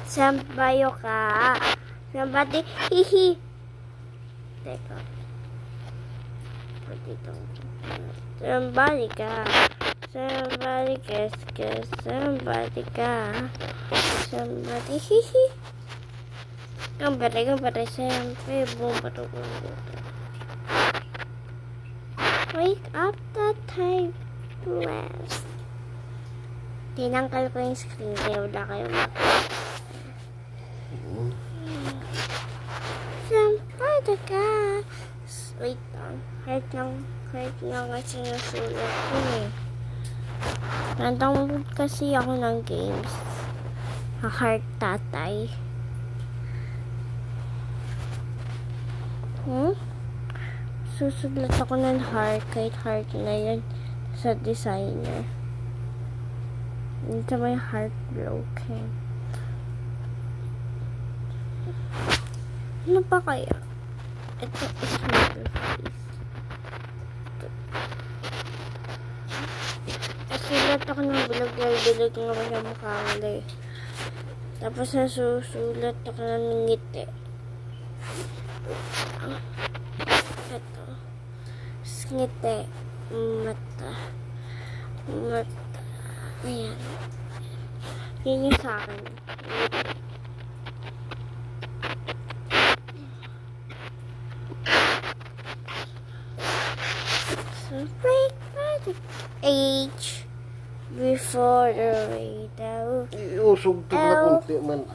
Sambayo ka. Somebody, hihi. Teka. Dito. Somebody ka. Somebody kiss. Somebody ka. Somebody, hihi. Gambare, sempre. Bumbato. Wake up the time. Rest. Tinanggal ko yung screen kaya wala kayo makita. Somebody ka. Wait lang. Heart lang kasi nasulat ko eh. Nandang kasi ako ng games. Heart tatay. Susulat ako ng heart kahit heart na yan sa designer. Dito may heart broken. Ano pa kaya? Ito is middle face. Nasulat ako ng bilog naman yung mukha nila eh. Tapos nasusulat ako ng ngiti. Ito. Ngiti. Mata. Ayan. Yun yung sa akin. So, break the age before the radar. Iusog to na kunti man.